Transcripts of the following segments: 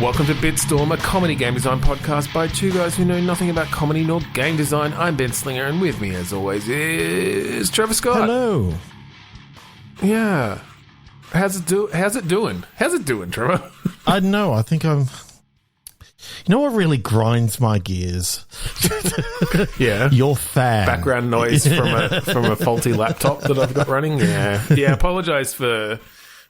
Welcome to Bitstorm, a comedy game design podcast by two guys who know nothing about comedy nor game design. I'm Ben Slinger, and with me, as always, is Trevor Scott. Hello. Yeah. How's it doing? How's it doing, Trevor? I don't know. I think I'm... You know what really grinds my gears? Yeah. Your fan. Background noise from a faulty laptop that I've got running. Yeah. Yeah, apologise for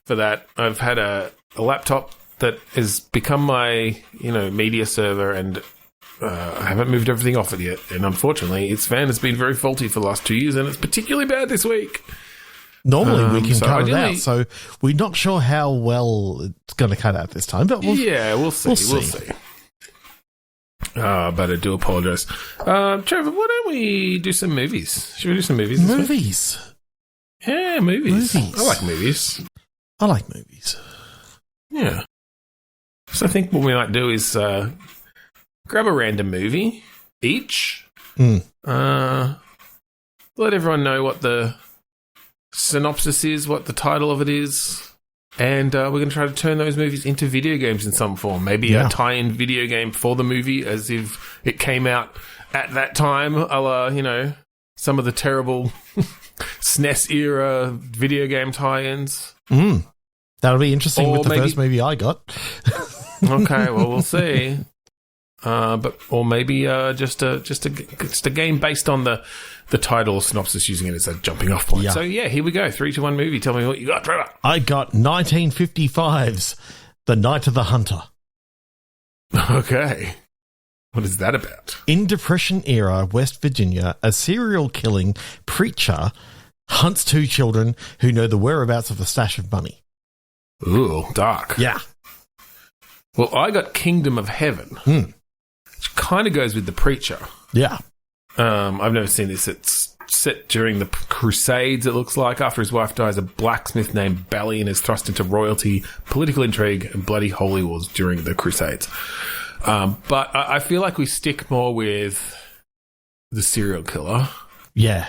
that. I've had a laptop that has become my, media server, and I haven't moved everything off it yet. And unfortunately, its fan has been very faulty for the last 2 years, and it's particularly bad this week. Normally we can cut it out, so we're not sure how well it's going to cut out this time. But we'll see. We'll see. But I do apologise. Trevor, why don't we do some movies? Should we do some movies this week? Movies? Yeah, movies. I like movies. I like movies. Yeah. So I think what we might do is grab a random movie each. Let everyone know what the synopsis is, what the title of it is, and we're going to try to turn those movies into video games in some form. Maybe a tie-in video game for the movie, as if it came out at that time, a la, some of the terrible SNES era video game tie-ins. That'll be interesting with the first movie I got. Okay, well, we'll see. Or maybe just a game based on the title synopsis, using it as a jumping off point. Yeah. So yeah, here we go. 3, 2, 1 movie. Tell me what you got, Trevor. I got 1955's The Night of the Hunter. Okay. What is that about? In Depression era West Virginia, a serial killing preacher hunts 2 children who know the whereabouts of a stash of money. Ooh, dark. Yeah. Well, I got Kingdom of Heaven, which kind of goes with The Preacher. Yeah. I've never seen this. It's set during the Crusades, it looks like. After his wife dies, a blacksmith named Balian is thrust into royalty, political intrigue, and bloody holy wars during the Crusades. But I feel like we stick more with the serial killer. Yeah.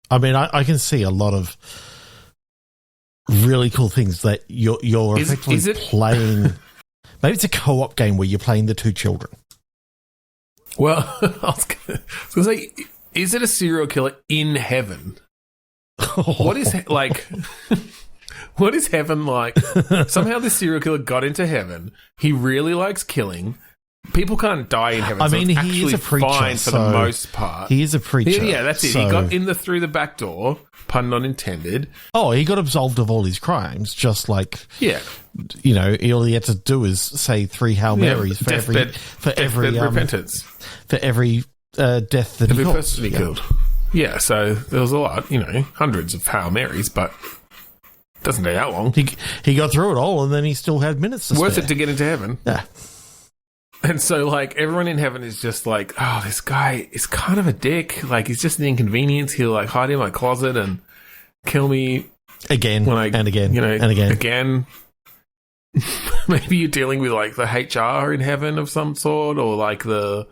I mean, I can see a lot of really cool things that you're effectively playing. Maybe it's a co-op game where you're playing the 2 children. Well, I was going to say, is it a serial killer in heaven? What is heaven like? Somehow this serial killer got into heaven. He really likes killing. People can't die in heaven. I mean, so he is a preacher fine for the most part. He is a preacher. Yeah, that's it. He got in through the back door, pun not intended. Oh, he got absolved of all his crimes, just like all he had to do is say 3 Hail Marys for every repentance, for every death that he killed. Yeah, so there was a lot, hundreds of Hail Marys, but it doesn't take that long. He got through it all, and then he still had minutes to spare. Worth it to get into heaven. Yeah. And so, everyone in heaven is just like, oh, this guy is kind of a dick. He's just an inconvenience. He'll, hide in my closet and kill me. Again and again. And again. Again. Maybe you're dealing with, the HR in heaven of some sort, or, the...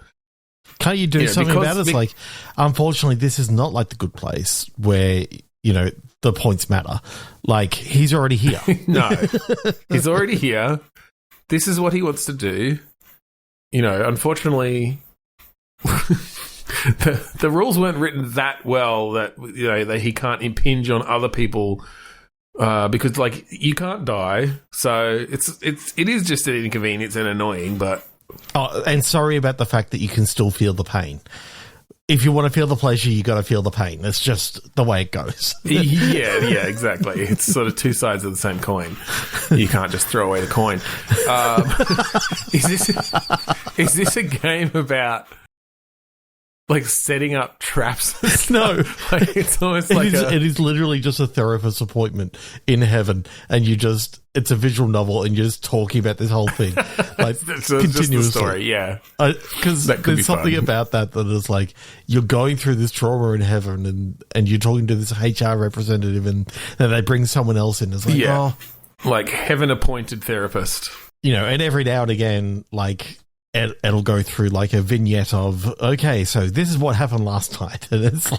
Can't you do something about it? Unfortunately, this is not like The Good Place, where, the points matter. He's already here. No. He's already here. This is what he wants to do. Unfortunately, the rules weren't written that well that that he can't impinge on other people because you can't die, so it is just an inconvenience and annoying. But and sorry about the fact that you can still feel the pain. If you want to feel the pleasure, you got to feel the pain. That's just the way it goes. Yeah, exactly. It's sort of 2 sides of the same coin. You can't just throw away the coin. Is this a game about setting up traps? No, it's almost it is literally just a therapist appointment in heaven, and it's a visual novel, and you're just talking about this whole thing continuously. Just the story, yeah. Because there's something about that is you're going through this trauma in heaven, and you're talking to this HR representative, and then they bring someone else in. It's heaven appointed therapist. And every now and again, it'll go through a vignette of, okay, so this is what happened last night. And it's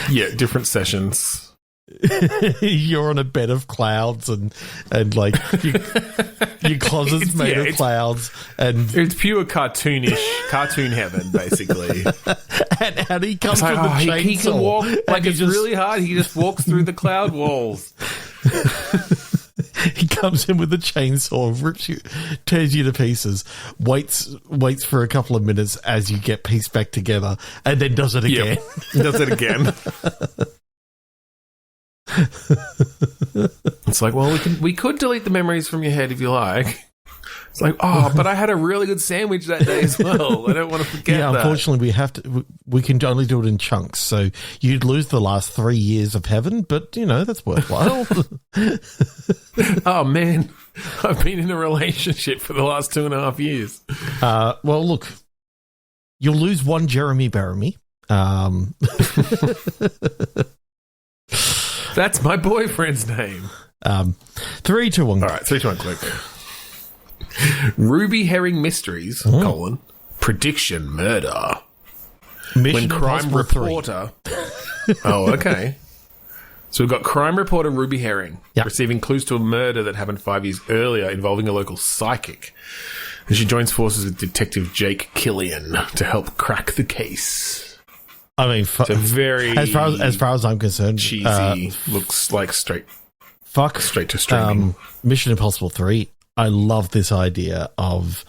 yeah, different sessions. you're on a bed of clouds and like your closet's made of clouds, and it's pure cartoon heaven, basically. and he comes with a chainsaw. He can walk like it's really hard. He just walks through the cloud walls. He comes in with a chainsaw, rips you, tears you to pieces, waits for a couple of minutes as you get pieced back together, and then does it again. Yep. Does it again. It's like, well, we could delete the memories from your head if you like. It's like, but I had a really good sandwich that day as well. I don't want to forget that. Unfortunately, we can only do it in chunks. So you'd lose the last 3 years of heaven, but, that's worthwhile. Oh, man. I've been in a relationship for the last 2.5 years. Well, look, you'll lose one Jeremy Baramy. That's my boyfriend's name. 3, 2, 1. All right, 3, 2, 1, click. Ruby Herring Mysteries, prediction murder. Mission Crime Reporter. Oh, okay. So we've got crime reporter Ruby Herring receiving clues to a murder that happened 5 years earlier involving a local psychic. And she joins forces with Detective Jake Killian to help crack the case. I mean, very as far as I'm concerned, cheesy. Looks like straight to streaming. Mission Impossible 3. I love this idea of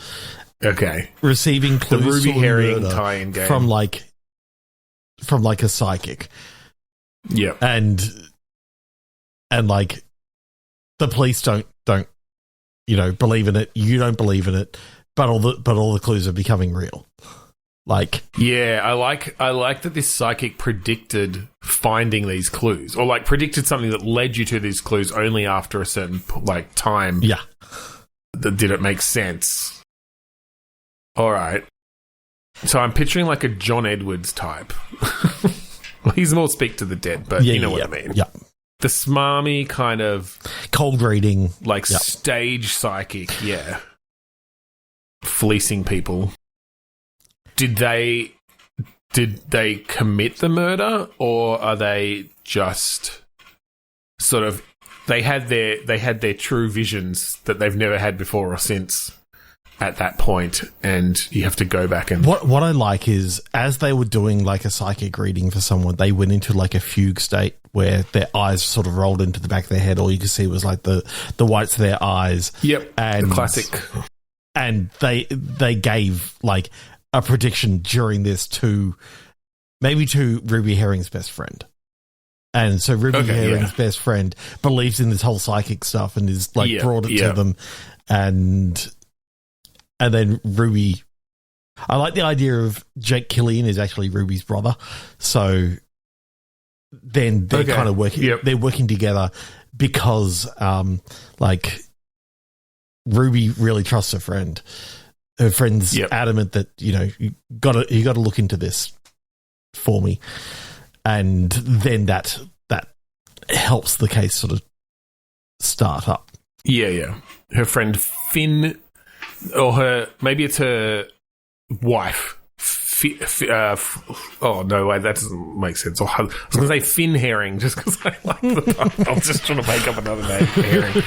receiving clues the Ruby Herring tie-in game from like a psychic. Yeah, and like the police don't believe in it. You don't believe in it, but all the clues are becoming real. Like, yeah, I like that this psychic predicted finding these clues, or like predicted something that led you to these clues only after a certain time. Yeah, that did it make sense? All right, so I'm picturing like a John Edwards type. Well, he's more speak to the dead, but you know what I mean. Yeah, the smarmy kind of cold reading, like stage psychic. Yeah, fleecing people. Did they commit the murder, or are they just sort of they had their true visions that they've never had before or since at that point, and you have to go back and what I like is, as they were doing like a psychic reading for someone, they went into like a fugue state where their eyes sort of rolled into the back of their head. All you could see was like the whites of their eyes. Yep, and the classic. And they gave like a prediction during this to Ruby Herring's best friend. And so Ruby Herring's best friend believes in this whole psychic stuff and is like brought it to them. And then Ruby, I like the idea of Jake Killian is actually Ruby's brother. So then they're kind of working, they're working together because like Ruby really trusts her friend. Her friend's adamant that, you got to look into this for me. And then that helps the case sort of start up. Yeah. Her friend Finn, or maybe it's her wife. Oh, no, wait, that doesn't make sense. I was going to say Finn Herring, just because I like the I was just trying to make up another name for Herring.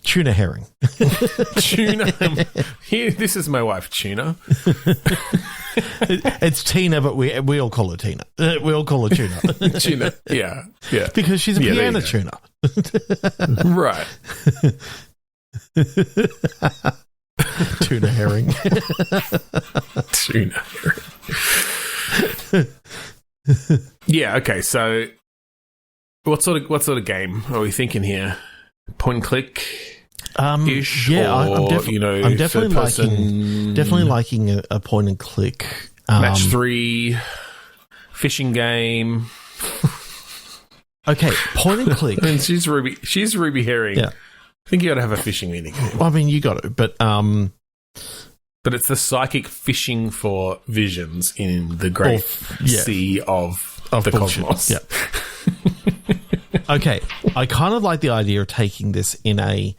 Tuna herring. Tuna. Here, this is my wife, Tuna. It's Tina, but we all call her Tina. We all call her Tuna. Tuna, yeah. Because she's a piano tuner. Right. Tuna herring. Tuna herring. Yeah, okay, so what sort of game are we thinking here? Point and click ish? Yeah, or, I'm definitely liking a point and click. Match 3, fishing game. Okay, point and click. And she's Ruby Herring. Yeah. I think you got to have a fishing mini game. Well, I mean, you got to, but it's the psychic fishing for visions in the great sea of the bullshit. Cosmos. Yeah. Okay, I kind of like the idea of taking this in a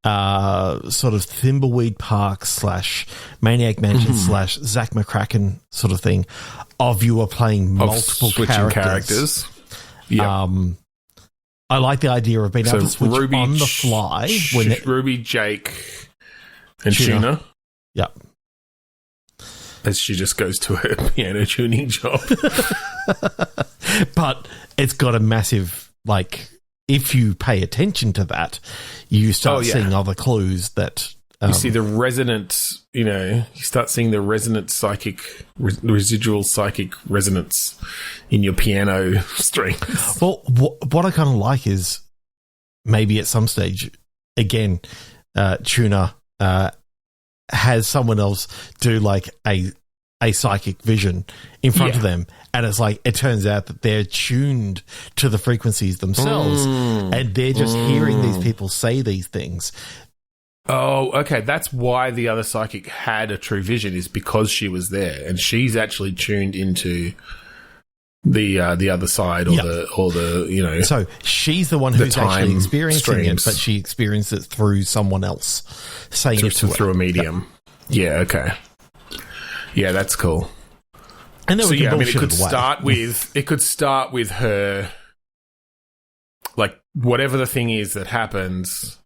sort of Thimbleweed Park / Maniac Mansion / Zach McCracken sort of thing of you are playing multiple characters. Yeah. I like the idea of being able to switch Ruby, on the fly. Ruby, Jake, and Tuna. Yep. As she just goes to her piano tuning job. But it's got a massive, like, if you pay attention to that, you start seeing other clues that... you see the resonant, you start seeing the resonant psychic, residual psychic resonance in your piano strings. Well, what I kind of like is maybe at some stage, again, Tuna has someone else do like a psychic vision in front of them, and it's like it turns out that they're tuned to the frequencies themselves, and they're just hearing these people say these things. Oh, okay. That's why the other psychic had a true vision, is because she was there, and she's actually tuned into the other side, or the So she's the one who's actually experiencing it, but she experienced it through someone else saying it to her. Through a medium. Yeah. Okay. Yeah, that's cool. And then it could start with her, like, whatever the thing is that happens.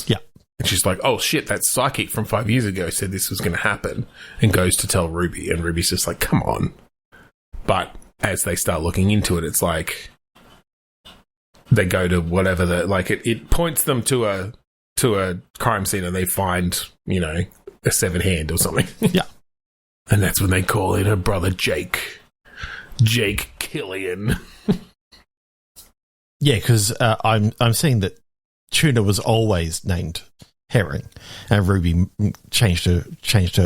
Yeah. And she's like, oh shit, that psychic from 5 years ago said this was going to happen, and goes to tell Ruby, and Ruby's just like, come on. But as they start looking into it, it's like they go to whatever it points them to a crime scene, and they find, a severed hand or something. Yeah. And that's when they call in her brother Jake Killian. Yeah, because I'm seeing that Tuna was always named Herring, and Ruby changed her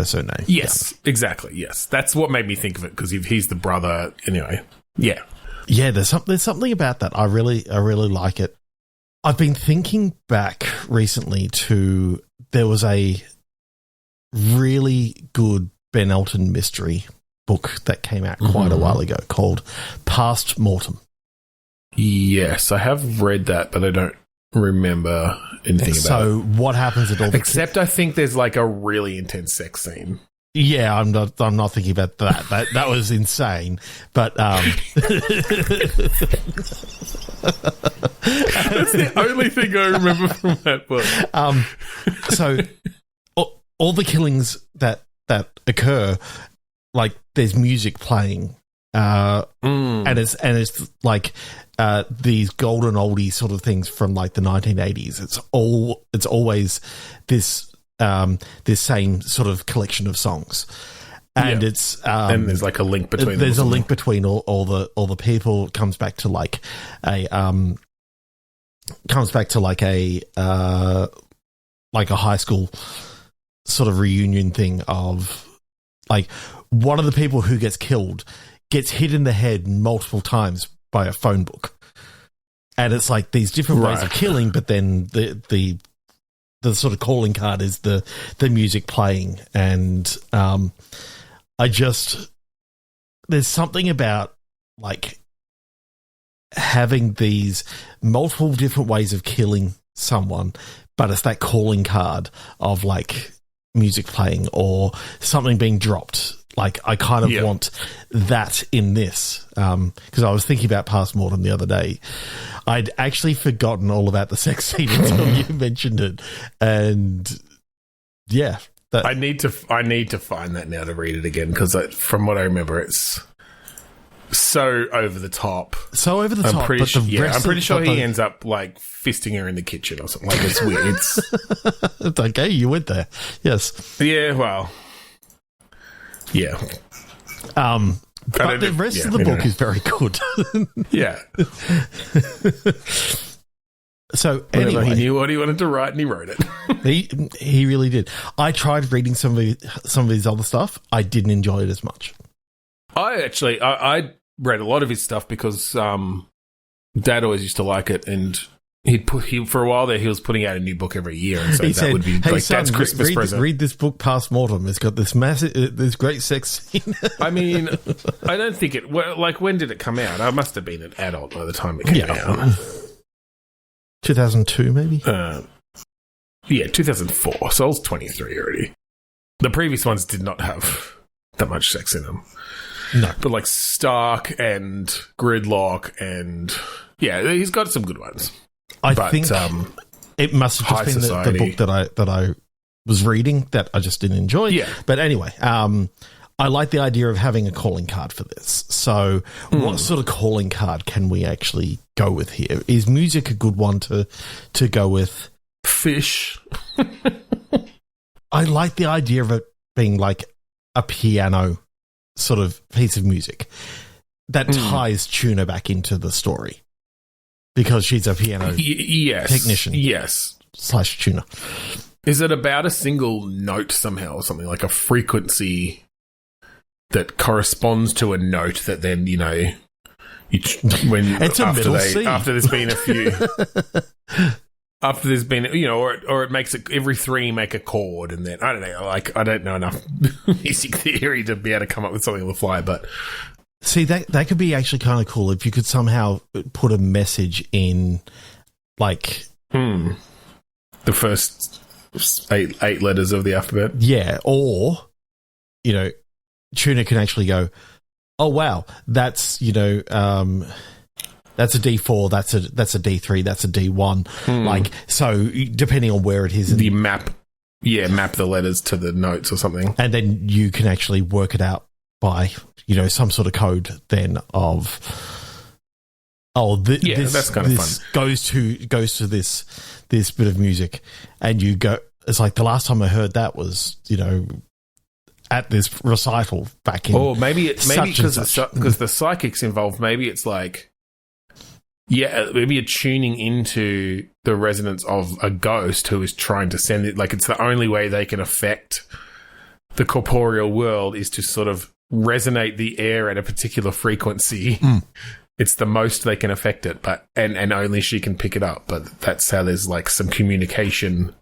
surname. Yes, exactly. Yes, that's what made me think of it, because if he's the brother, anyway. Yeah, yeah. There's something about that. I really like it. I've been thinking back recently to, there was a really good Ben Elton mystery book that came out quite a while ago called Past Mortem. Yes, I have read that, but I don't remember anything about it. So what happens at all? Except I think there's like a really intense sex scene. Yeah, I'm not thinking about that. That was insane. But that's the only thing I remember from that book. So all the killings that occur, like, there's music playing, and it's like these golden oldie sort of things from like the 1980s. It's always this same sort of collection of songs, and it's and there's like a link between. There's a link between all the people. It comes back to like a high school sort of reunion thing of, like, one of the people who gets killed gets hit in the head multiple times by a phone book, and it's like these different ways of killing, but then the sort of calling card is the music playing, and there's something about, like, having these multiple different ways of killing someone, but it's that calling card of, like, music playing or something being dropped. Like, I kind of want that in this, because I was thinking about Past Mortem the other day. I'd actually forgotten all about the sex scene until you mentioned it, and yeah, I need to find that now to read it again, because from what I remember, it's so over the top. I'm pretty sure he ends up like fisting her in the kitchen or something. Like, it's weird. It's okay. You went there. Yes. Yeah. Well. Yeah. But the rest of the book is very good. Yeah. So anyway, he knew what he wanted to write, and he wrote it. He really did. I tried reading some of his other stuff. I didn't enjoy it as much. I read a lot of his stuff because Dad always used to like it, and for a while there he was putting out a new book every year, and so he said, would be hey, like, son, Dad's Christmas present. Read this book, Past Mortem. It's got this this great sex scene. I mean, I don't think it. Like, when did it come out? I must have been an adult by the time it came out. 2002, maybe. Yeah, 2004. So I was 23 already. The previous ones did not have that much sex in them. No. But like Stark and Gridlock and... Yeah, he's got some good ones. I think it must have just been the book that I was reading that I just didn't enjoy. Yeah. But anyway, I like the idea of having a calling card for this. So what sort of calling card can we actually go with here? Is music a good one to go with? Fish. I like the idea of it being like a piano sort of piece of music that ties Tuna back into the story because she's a piano technician. Yes. / tuner. Is it about a single note somehow or something like a frequency that corresponds to a note that then, you know, when it's after there's been a few after there's been, you know, or it makes it every three make a chord, and then I don't know, like I don't know enough music theory to be able to come up with something on the fly, but see that could be actually kind of cool if you could somehow put a message in, like the first eight letters of the alphabet. Yeah, or you know, Tuna can actually go, oh wow, that's, you know, that's a D4, that's a D3, that's a D1. Like, so depending on where it is, the map the letters to the notes or something, and then you can actually work it out by, you know, some sort of code then of that's kind of fun. Goes to this bit of music, and you go. It's like the last time I heard that was, you know, at this recital back in. Or maybe because the psychic's involved. Maybe it's like, maybe you're tuning into the resonance of a ghost who is trying to send it. Like it's the only way they can affect the corporeal world is to sort of resonate the air at a particular frequency. It's the most they can affect it, but and only she can pick it up. But that's how there's like some communication.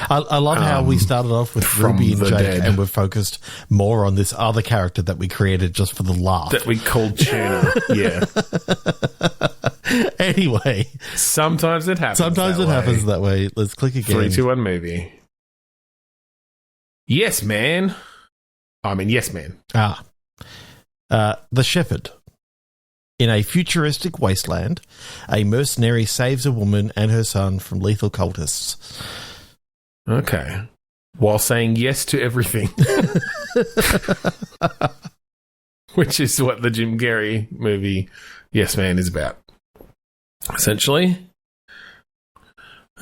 I love how we started off with Ruby and Jake, and we're focused more on this other character that we created just for the laugh. That we called Tuna. Yeah. Anyway. Sometimes it happens that way. Let's click again. 3, 2, 1 movie. Yes, man. I mean, yes, man. The Shepherd. In a futuristic wasteland, a mercenary saves a woman and her son from lethal cultists. Okay. While saying yes to everything. Which is what the Jim Carrey movie Yes Man is about. Essentially.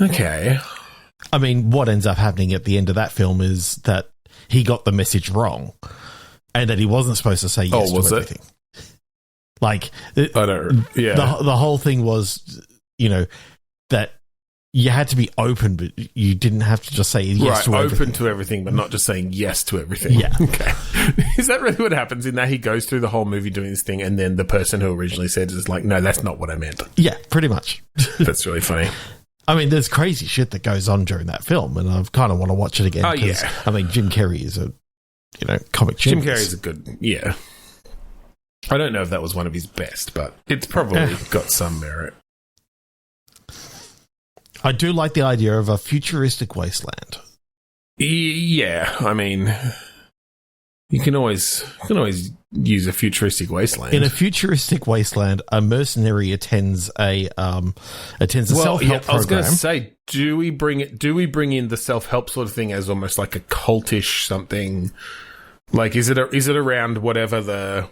Okay. I mean, what ends up happening at the end of that film is that he got the message wrong and that he wasn't supposed to say yes to everything. Like, I don't. Yeah. The whole thing was, you know, that you had to be open, but you didn't have to just say yes to everything. Open to everything, but not just saying yes to everything. Yeah. Okay. Is that really what happens in that he goes through the whole movie doing this thing, and then the person who originally said is like, no, that's not what I meant. Yeah, pretty much. That's really funny. I mean, there's crazy shit that goes on during that film, and I kind of want to watch it again. Oh, yeah. I mean, Jim Carrey is a, you know, comic genius. Jim Carrey's a good, yeah. I don't know if that was one of his best, but it's probably got some merit. I do like the idea of a futuristic wasteland. Yeah, I mean, you can always use a futuristic wasteland. In a futuristic wasteland, a mercenary attends a self-help program. I was going to say, do we bring in the self-help sort of thing as almost like a cultish something? Like, is it around whatever the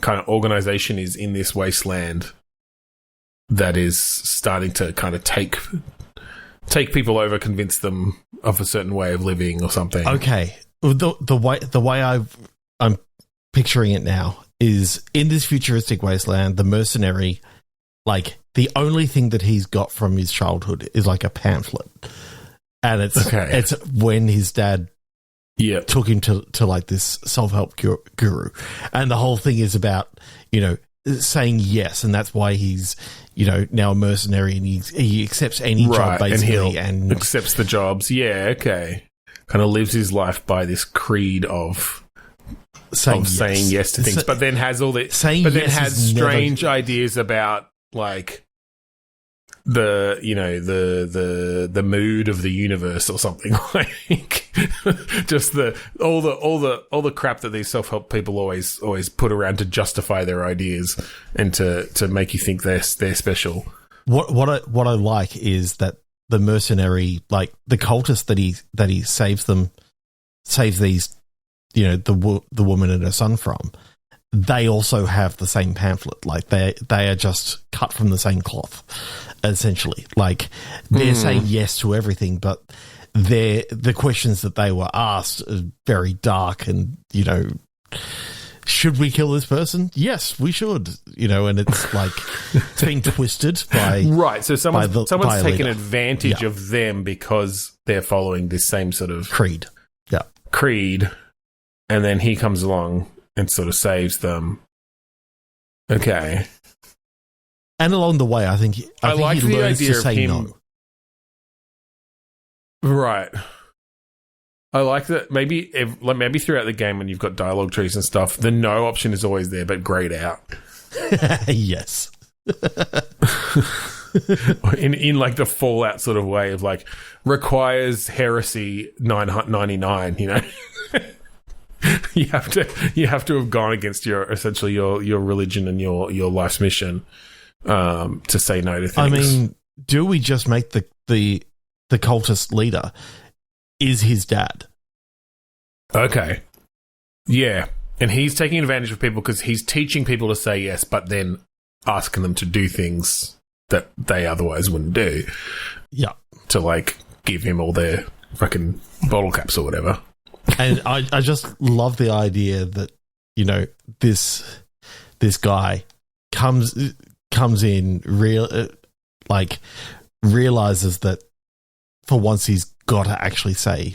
kind of organization is in this wasteland that is starting to kind of take people over, convince them of a certain way of living or something? Okay, the way I'm picturing it now is in this futuristic wasteland, the mercenary, like the only thing that he's got from his childhood is like a pamphlet, and it's when his dad took him to like this self-help guru, and the whole thing is about, you know, saying yes, and that's why he's, you know, now a mercenary, and he accepts any job basically, and accepts the jobs. Yeah, okay. Kind of lives his life by this creed of saying yes to things, but then has all the strange ideas about like the mood of the universe or something, like just all the crap that these self-help people always put around to justify their ideas and to make you think they're special. What I like is that the mercenary, like the cultist that he saves these, the woman and her son from, they also have the same pamphlet. Like they are just cut from the same cloth, essentially. Like they're saying yes to everything, but the questions that they were asked are very dark and, should we kill this person? Yes, we should. And it's like it's being twisted by right. So someone's taken advantage yeah. of them because they're following this same sort of creed. Yeah, creed, and then he comes along and sort of saves them. Okay, and along the way, I think he learns to say no. Right. I like that. Maybe throughout the game when you've got dialogue trees and stuff, the no option is always there, but grayed out. Yes. in like the Fallout sort of way of like requires heresy 999. You have to have gone against your religion and your life's mission to say no to things. I mean, do we just make the cultist leader is his dad? Okay. Yeah. And he's taking advantage of people because he's teaching people to say yes, but then asking them to do things that they otherwise wouldn't do. Yeah. To like give him all their fucking bottle caps or whatever. And I just love the idea that, this guy comes in realizes that for once he's got to actually say,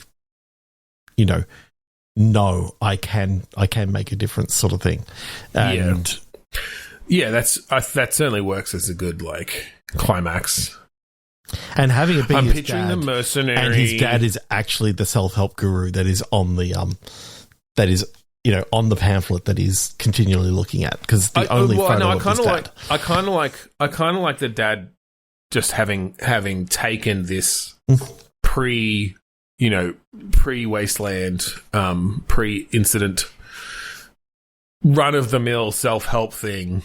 no, I can make a difference, sort of thing. And yeah, that certainly works as a good climax. And having it be I'm his picturing dad, the mercenary, and his dad is actually the self-help guru that is on the on the pamphlet that he's continually looking at, because the only photo of his dad. I kind of like the dad just having taken this pre-wasteland, pre-incident, run-of-the-mill self-help thing,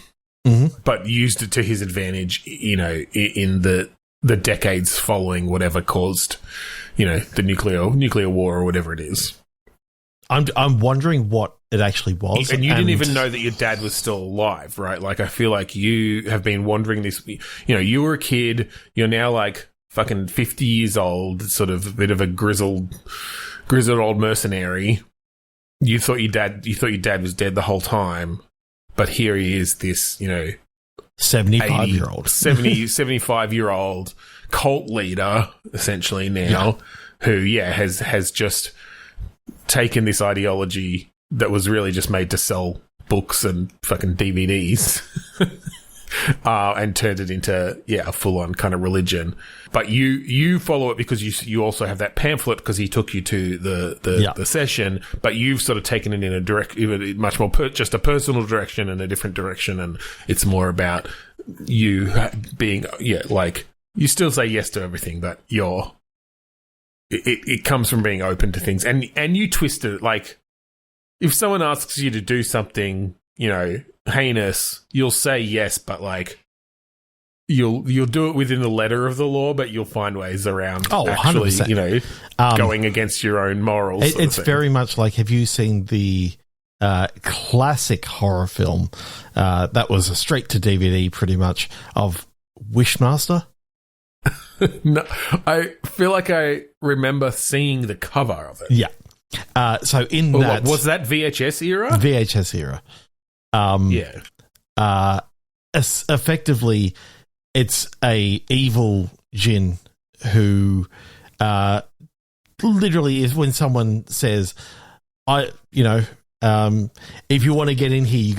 but used it to his advantage, in the decades following whatever caused, the nuclear war or whatever it is. I'm wondering what it actually was. And you didn't even know that your dad was still alive, right? Like, I feel like you have been wandering this, you were a kid, you're now like fucking 50 years old, sort of a bit of a grizzled old mercenary. You thought your dad was dead the whole time, but here he is, this, 75-year-old 75-year-old cult leader, essentially now, who has just taken this ideology that was really just made to sell books and fucking DVDs and turned it into a full-on kind of religion. But you follow it because you also have that pamphlet because he took you to the session, but you've sort of taken it in a much more just a personal direction and a different direction, and it's more about you being you still say yes to everything, but it comes from being open to things, and you twist it. Like, if someone asks you to do something, heinous, you'll say yes, but you'll do it within the letter of the law, but you'll find ways around actually, 100%. Going against your own morals. It's very much like, have you seen the classic horror film that was a straight to DVD pretty much of Wishmaster? No, I feel like I remember seeing the cover of it. Yeah. So in that... Was that VHS era? VHS era. Effectively, it's a evil djinn who literally is when someone says, if you want to get in here, you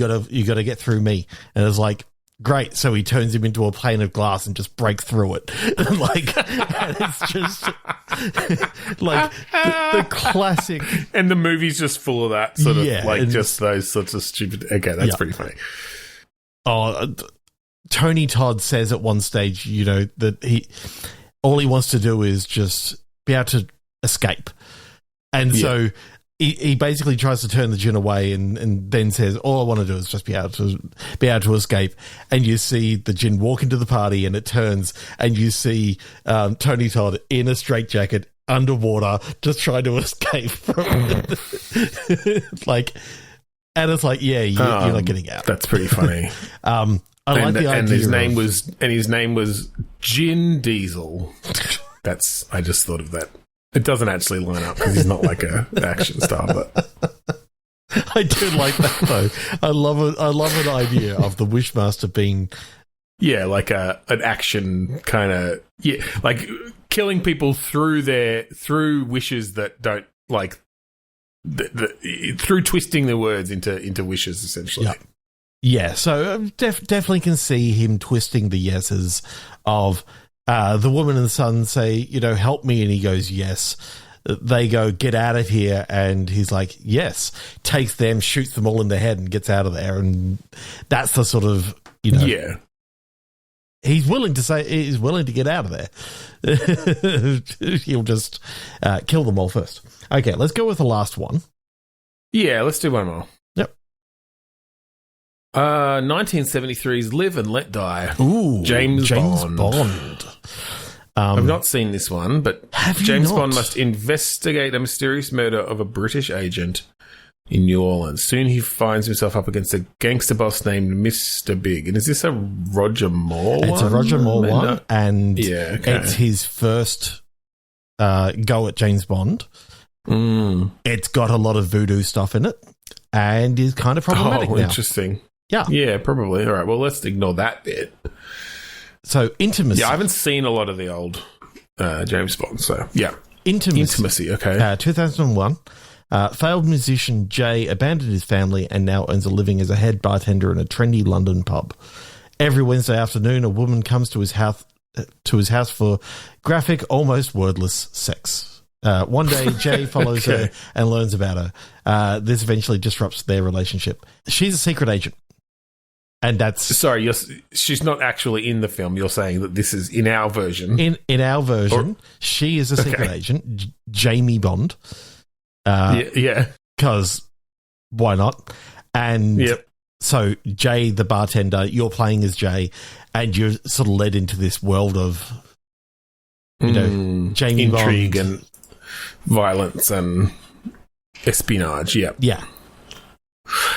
gotta get through me. And it's like, great. So he turns him into a pane of glass and just breaks through it. And it's just the classic. And the movie's just full of that sort of just those sorts of stupid. Okay, that's pretty funny. Oh, Tony Todd says at one stage, that all he wants to do is just be able to escape. And so he basically tries to turn the Djinn away and then says, all I want to do is just be able to escape. And you see the Djinn walk into the party and it turns and you see Tony Todd in a straitjacket underwater just trying to escape from it. And it's like, you're not getting out. That's pretty funny. I like the idea. And his name was Djinn Diesel. I just thought of that. It doesn't actually line up because he's not like a action star, but I do like that though. I love an idea of the Wishmaster being like an action kind of like killing people through wishes that don't like through twisting their words into wishes essentially. Yeah, so definitely can see him twisting the yeses of the woman and the son say, help me, and he goes, yes. They go, get out of here, and he's like, yes. Takes them, shoots them all in the head, and gets out of there, and that's the sort of, Yeah. He's willing to get out of there. He'll just kill them all first. Okay, let's go with the last one. Yeah, let's do one more. 1973's Live and Let Die. Ooh, James Bond. I've not seen this one, but James Bond must investigate a mysterious murder of a British agent in New Orleans. Soon he finds himself up against a gangster boss named Mr. Big. And is this a Roger Moore one? It's a Roger Moore one, and it's his first go at James Bond. It's got a lot of voodoo stuff in it, and is kind of problematic now. Interesting. Yeah, probably. All right, well, let's ignore that bit. So, intimacy. Yeah, I haven't seen a lot of the old James Bond, so, yeah. Intimacy, okay. 2001. Failed musician Jay abandoned his family and now earns a living as a head bartender in a trendy London pub. Every Wednesday afternoon, a woman comes to his house for graphic, almost wordless sex. One day, Jay follows her and learns about her. This eventually disrupts their relationship. She's a secret agent. And that's... Sorry, she's not actually in the film. You're saying that this is in our version. In our version, she is a secret agent, Jamie Bond. Yeah. Because why not? And so Jay, the bartender, you're playing as Jay, and you're sort of led into this world of, Jamie intrigue Bond. And violence and espionage. Yeah.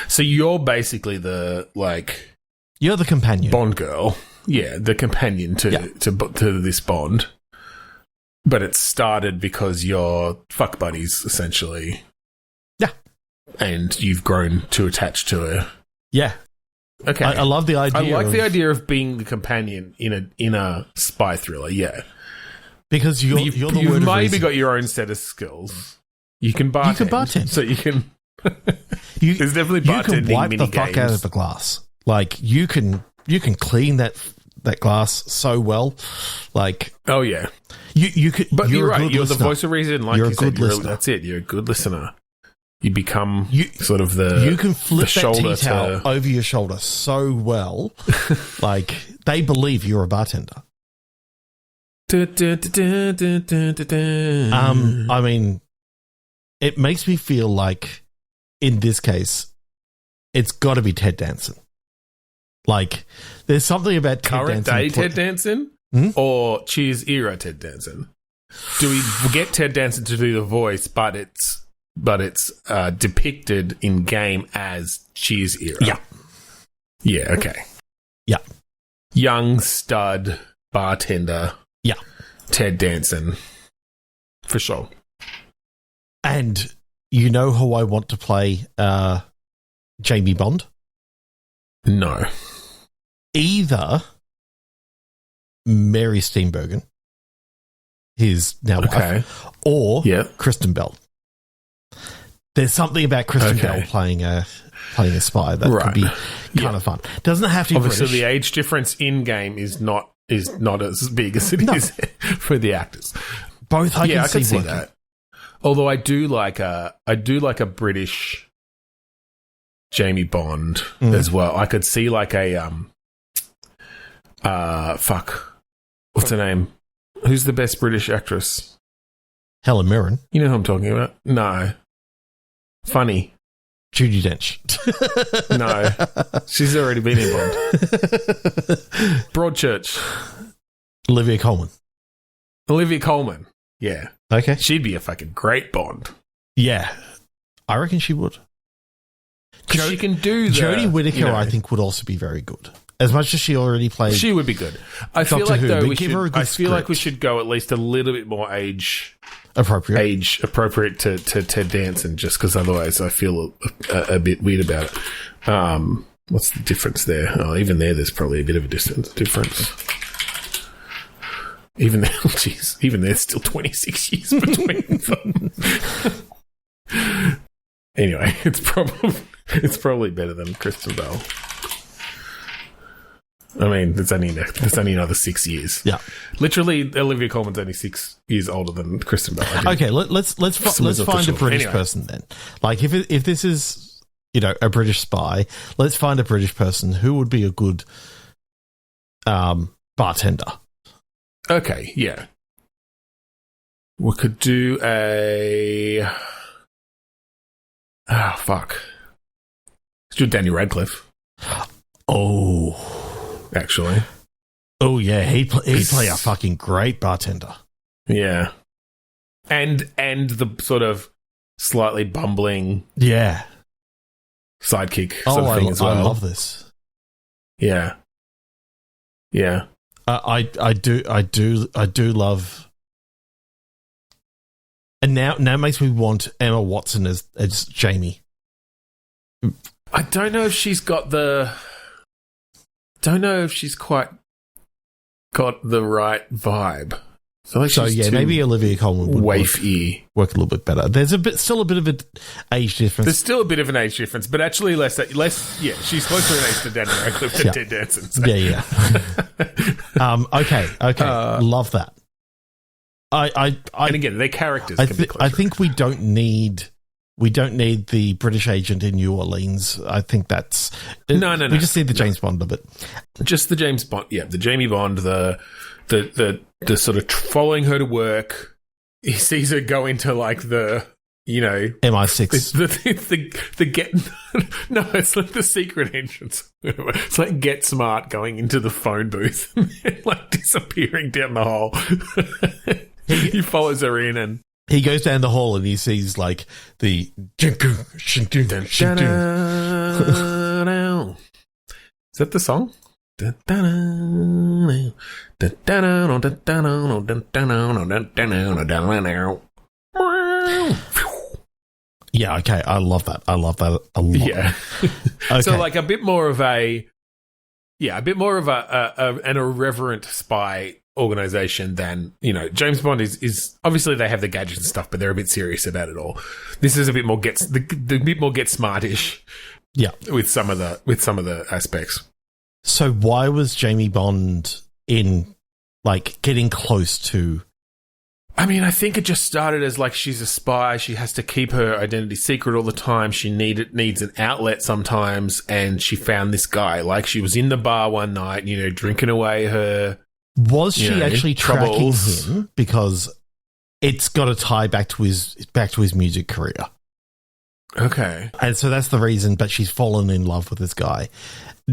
So you're basically you're the companion, Bond girl. Yeah, the companion to this Bond. But it started because you're fuck buddies, essentially. Yeah. And you've grown too attached to her. Yeah. Okay. I love the idea. I like the idea of being the companion in a spy thriller. Yeah. Because you're the word of reason. You've maybe got your own set of skills. You can bartend. So you can... There's definitely bartending. You can wipe the fuck out of a glass. Like, you can clean that glass so well. Like... Oh, yeah. You could... But you're right. You're listener. the voice of reason. Like you're you a good said, listener. That's it. You're a good listener. You become sort of the... You can flip that tea towel over your shoulder so well. Like, they believe you're a bartender. I mean, it makes me feel like, in this case, it's got to be Ted Danson. Like, there's something about Ted Danson. Current day Ted Danson? Or Cheers era Ted Danson? Do we get Ted Danson to do the voice, but it's depicted in game as Cheers era? Yeah. Yeah, okay. Yeah. Young stud bartender. Yeah. Ted Danson. For sure. And you know who I want to play Jamie Bond? No. Either Mary Steenburgen, his now wife, or Kristen Bell. There's something about Kristen Bell playing a spy that could be kind of fun. Doesn't have to be Obviously, British. the age difference in game is not as big as it is for the actors. Both I can see that. Although I do like a British Jamie Bond as well. I could see like a Fuck. What's her name? Who's the best British actress? Helen Mirren. You know who I'm talking about? No. Funny. Judi Dench. No. She's already been in Bond. Broadchurch. Olivia Colman. Olivia Colman. Yeah. Okay. She'd be a fucking great Bond. Yeah. I reckon she would. She can do that. Jodie Whittaker, I think, would also be very good. As much as she already played. She would be good. I feel like though we should go at least a little bit more age appropriate to Ted Danson, just because otherwise I feel a bit weird about it. What's the difference there? Oh, even there's probably a bit of a difference. Even there, even there's still 26 years between them. Anyway, it's probably better than Kristen Bell. I mean, it's only another 6 years. Yeah, literally, Olivia Colman's only 6 years older than Kristen Bell. Okay, let's find a British person then. Like, if this is a British spy, let's find a British person who would be a good bartender. Okay, yeah, we could do a. Oh fuck! Let's do Daniel Radcliffe. Oh. Actually. Oh, yeah. He'd play a fucking great bartender. Yeah. And the sort of slightly bumbling sidekick sort of thing as well. I love this. Yeah. Yeah. I do love. And now it makes me want Emma Watson as Jamie. I don't know if she's quite got the right vibe. Maybe Olivia Colman would work a little bit better. There's still a bit of an age difference. There's still a bit of an age difference, but actually less. Yeah, she's closer in age to Daniel Radcliffe than Ted Danson. So. Yeah. Okay. Love that. And again, their characters can be closer. I think we don't need the British agent in New Orleans. I think that's no. We just need the James Bond of it. Just the James Bond, yeah, the Jamie Bond, the sort of following her to work. He sees her go into like the MI6. The get no, it's like the secret entrance. It's like Get Smart going into the phone booth, and like disappearing down the hall. He follows her in and. He goes down the hall and he sees like the. Is that the song? Yeah, okay. I love that a lot. Yeah. Okay. So like a bit more of an irreverent spy organization than James Bond is obviously they have the gadgets and stuff, but they're a bit serious about it all. This is a bit more get smartish, with some of the aspects. So why was Jamie Bond in like getting close to? I mean, I think it just started as like she's a spy. She has to keep her identity secret all the time. She needs an outlet sometimes, and she found this guy. Like she was in the bar one night, drinking away her. Was she actually tracking him? Because it's got to tie back to his music career. Okay. And so that's the reason, but she's fallen in love with this guy.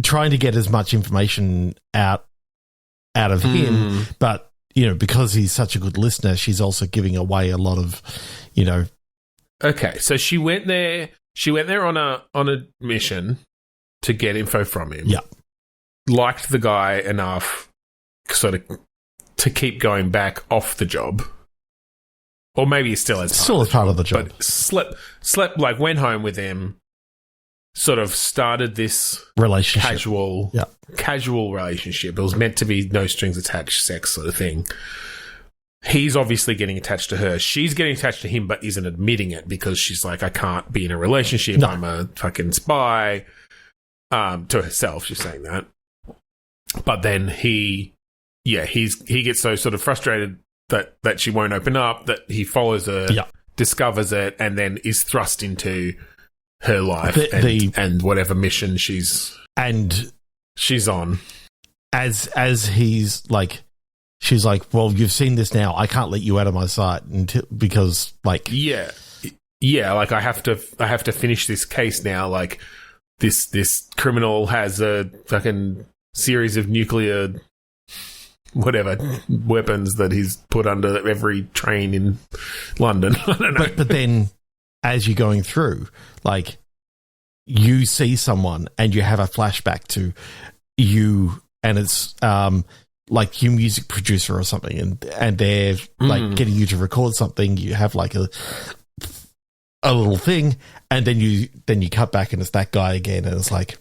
Trying to get as much information out of him, but, because he's such a good listener, she's also giving away a lot of, Okay, so she went there on a mission to get info from him. Yeah. Liked the guy enough sort of to keep going back off the job, or maybe he's still as part of the job, but slept like went home with him, sort of started this relationship, casual relationship. It was meant to be no strings attached sex sort of thing. He's obviously getting attached to her. She's getting attached to him, but isn't admitting it because she's like, I can't be in a relationship. No. I'm a fucking spy. To herself, she's saying that. But then he gets so sort of frustrated that she won't open up, that he follows her, discovers it, and then is thrust into her life and whatever mission she's on. as he's like, she's like, well, you've seen this now. I can't let you out of my sight because like, yeah, like I have to finish this case now. Like this criminal has a fucking series of nuclear whatever weapons that he's put under every train in London. I don't know. But then as you're going through, like, you see someone and you have a flashback to you, and it's like your music producer or something, and they're like getting you to record something. You have like a little thing, and then you cut back and it's that guy again, and it's like,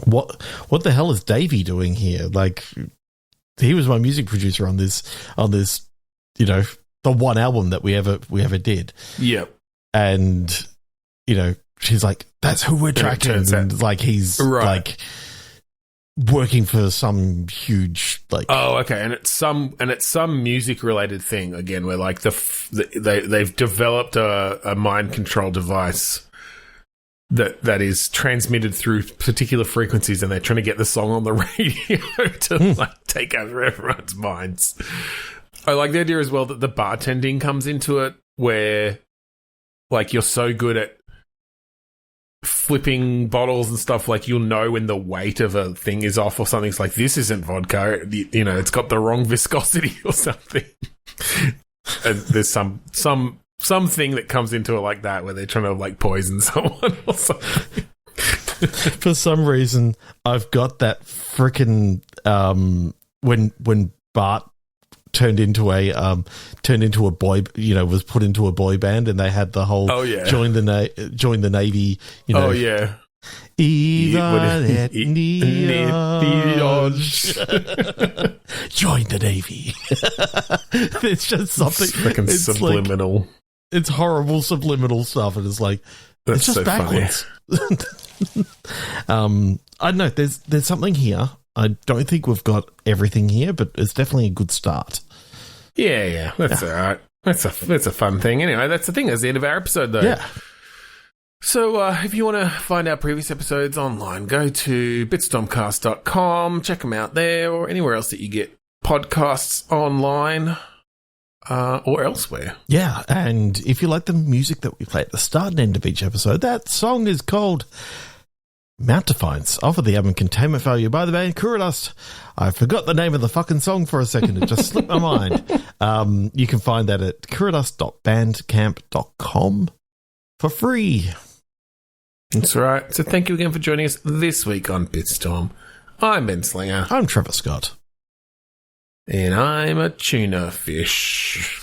what the hell is Davey doing here? Like, he was my music producer on this, you know, the one album that we ever did. Yep. And, you know, she's like, that's who we're tracking. And like, he's like working for some huge, like, oh, okay. And it's some music related thing again, where like they've developed a mind control device that is transmitted through particular frequencies, and they're trying to get the song on the radio to like take over everyone's minds. I like the idea as well that the bartending comes into it, where like you're so good at flipping bottles and stuff, like you'll know when the weight of a thing is off or something. It's like, this isn't vodka, you know, it's got the wrong viscosity or something. And there's something that comes into it like that, where they're trying to like poison someone or something. For some reason, I've got that frickin' when Bart turned into a boy, you know, was put into a boy band, and they had the whole join the Navy, you know. Oh yeah. Even at neon. Join the Navy. It's just something. It's freaking subliminal. Like, it's horrible subliminal stuff, and it's like, that's it's just so backwards. I don't know. There's something here. I don't think we've got everything here, but it's definitely a good start. Yeah, that's all right. That's a fun thing. Anyway, that's the thing. That's the end of our episode, though. Yeah. So if you want to find our previous episodes online, go to bitstormcast.com, check them out there, or anywhere else that you get podcasts online or elsewhere. Yeah, and if you like the music that we play at the start and end of each episode, that song is called Mount Defiance, off of the album Containment Failure by the band Kuradust. I forgot the name of the fucking song for a second. It just slipped my mind. You can find that at kuradust.bandcamp.com for free. That's right. So thank you again for joining us this week on Bitstorm. I'm Ben Slinger. I'm Trevor Scott. And I'm a tuna fish.